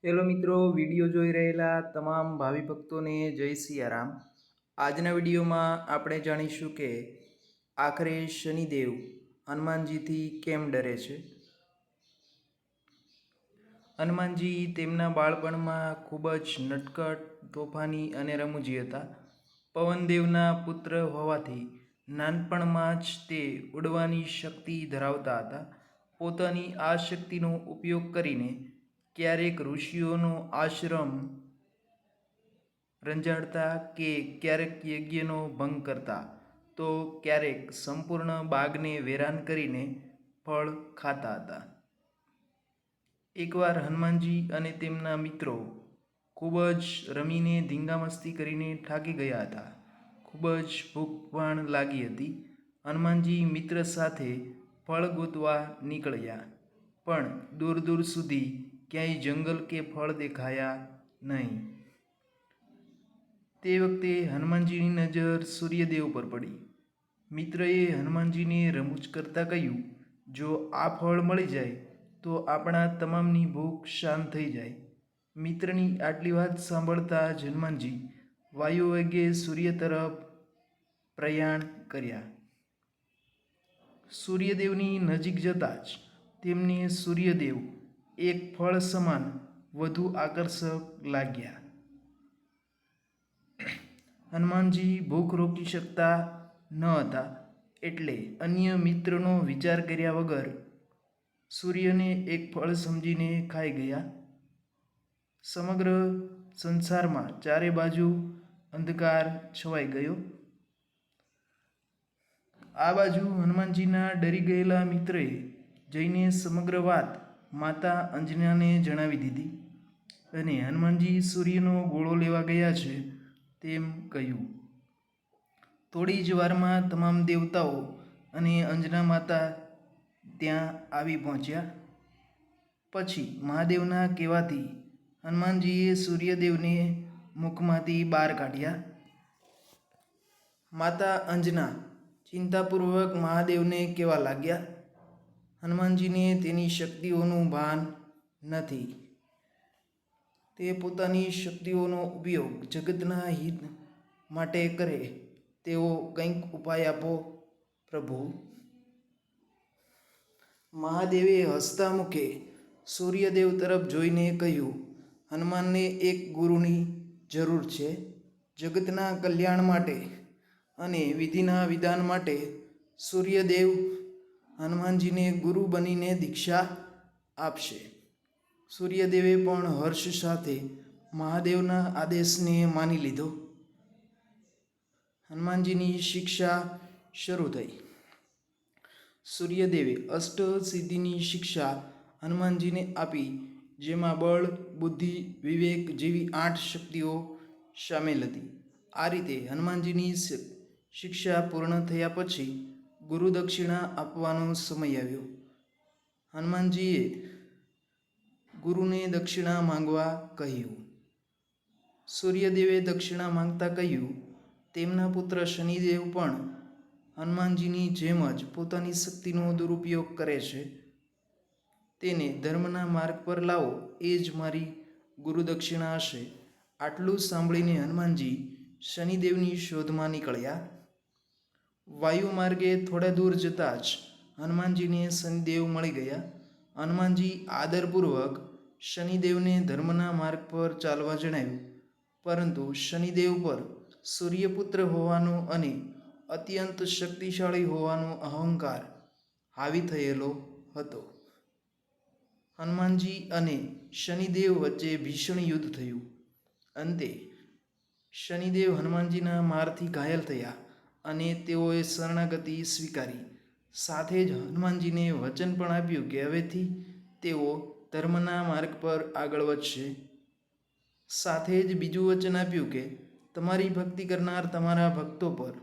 Hello મિત્રો, video જોઈ રહેલા તમામ ભાવિ ભક્તોને જય સિયારામ। આજના વિડીયોમાં આપણે જાણીશું કે આખરે શનિદેવ હનુમાનજીથી કેમ ડરે છે। હનુમાનજી તેમના બાળપણમાં ખૂબ જ નટખટ, તોફાની અને રમૂજી હતા। પવનદેવના પુત્ર હોવાથી નાનપણમાં જ તે ઉડવાની શક્તિ ધરાવતા હતા। પોતાની આ શક્તિનો ઉપયોગ કરીને ક્યારેક ઋષિઓનો આશ્રમ રંજાડતા કે ક્યારેક યજ્ઞનો ભંગ કરતા, તો ક્યારેક સંપૂર્ણ બાગને વેરાન કરીને ફળ ખાતા હતા। એકવાર હનુમાનજી અને તેમના મિત્રો ખૂબ જ રમીને ધીંગામસ્તી કરીને થાકી ગયા હતા। ખૂબ જ ભૂખ પણ લાગી હતી। હનુમાનજી મિત્ર સાથે ફળ ગોતવા નીકળ્યા, પણ દૂર દૂર સુધી ક્યાંય જંગલ કે ફળ દેખાયા નહીં। તે વખતે હનુમાનજીની નજર સૂર્યદેવ પર પડી। મિત્રએ હનુમાનજીને રમૂજ કરતાં કહ્યું, જો આ ફળ મળી જાય તો આપણા તમામની ભૂખ શાંત થઈ જાય। મિત્રની આટલી વાત સાંભળતા જ હનુમાનજી વાયુવેગે સૂર્ય તરફ પ્રયાણ કર્યા। સૂર્યદેવની નજીક જતાં જ તેમને સૂર્યદેવ એક ફળ સમાન વધુ આકર્ષક લાગ્યા। હનુમાનજી ભૂખ રોકી શકતા ન હતા, એટલે અન્ય મિત્રનો વિચાર કર્યા વગર સૂર્યને એક ફળ સમજીને ખાઈ ગયા। સમગ્ર સંસારમાં ચારે બાજુ અંધકાર છવાઈ ગયો। આ બાજુ હનુમાનજીના ડરી ગયેલા મિત્રએ જઈને સમગ્ર વાત માતા અંજનાને જણાવી દીધી અને હનુમાનજી સૂર્યનો ગોળો લેવા ગયા છે તેમ કહ્યું। થોડી જ વારમાં તમામ દેવતાઓ અને અંજના માતા ત્યાં આવી પહોંચ્યા। પછી મહાદેવના કહેવાથી હનુમાનજીએ સૂર્યદેવને મુખમાંથી બહાર કાઢ્યા। માતા અંજના ચિંતાપૂર્વક મહાદેવને કહેવા લાગ્યા, હનુમાનજીને તેની શક્તિઓનું ભાન નથી। તે પોતાની શક્તિઓનો ઉપયોગ જગતના હિત માટે કરે તેવો કંઈક ઉપાય આપો પ્રભુ। મહાદેવે હસતા મુખે સૂર્યદેવ તરફ જોઈને કહ્યું, હનુમાનને એક ગુરુની જરૂર છે। જગતના કલ્યાણ માટે અને વિધિના વિધાન માટે સૂર્યદેવ હનુમાનજીને ગુરુ બનીને દીક્ષા આપશે। સૂર્યદેવે પણ હર્ષ સાથે મહાદેવના આદેશને માની લીધો। હનુમાનજીની શિક્ષા શરૂ થઈ। સૂર્યદેવે અષ્ટસિદ્ધિની શિક્ષા હનુમાનજીને આપી, જેમાં બળ, બુદ્ધિ, વિવેક જેવી 8 શક્તિઓ સામેલ હતી। આ રીતે હનુમાનજીની શિક્ષા પૂર્ણ થયા પછી ગુરુ દક્ષિણા આપવાનો સમય આવ્યો। હનુમાનજીએ ગુરુને દક્ષિણા માંગવા કહ્યું। સૂર્યદેવે દક્ષિણા માંગતા કહ્યું, તેમના પુત્ર શનિદેવ પણ હનુમાનજીની જેમ જ પોતાની શક્તિનો દુરુપયોગ કરે છે। તેને ધર્મના માર્ગ પર લાવો, એ જ મારી ગુરુદક્ષિણા હશે। આટલું સાંભળીને હનુમાનજી શનિદેવની શોધમાં નીકળ્યા। વાયુ માર્ગે થોડા દૂર જતાં જ હનુમાનજીને શનિદેવ મળી ગયા। હનુમાનજી આદરપૂર્વક શનિદેવને ધર્મના માર્ગ પર ચાલવા જણાવ્યું, પરંતુ શનિદેવ પર સૂર્યપુત્ર હોવાનો અને અત્યંત શક્તિશાળી હોવાનો અહંકાર હાવી થયેલો હતો। હનુમાનજી અને શનિદેવ વચ્ચે ભીષણ યુદ્ધ થયું। અંતે શનિદેવ હનુમાનજીના મારથી ઘાયલ થયા અને તેઓએ શરણાગતિ સ્વીકારી। સાથે જ હનુમાનજીને વચન પણ આપ્યું કે હવેથી તેઓ ધર્મના માર્ગ પર આગળ વધશે। સાથે જ બીજું વચન આપ્યું કે તમારી ભક્તિ કરનાર તમારા ભક્તો પર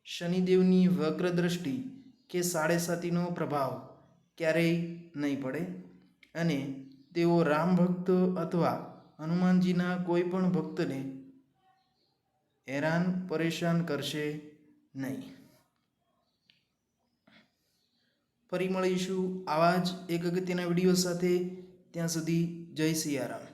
શનિદેવની વક્ર દ્રષ્ટિ કે સાડેસાતીનો પ્રભાવ ક્યારેય નહીં પડે અને તેઓ રામ ભક્ત અથવા હનુમાનજીના કોઈ પણ ભક્તને હેરાન પરેશાન કરશે નહીં। ફરી મળીશું આવા જ એક અગત્યના વિડીયો સાથે। ત્યાં સુધી જય સિયારામ।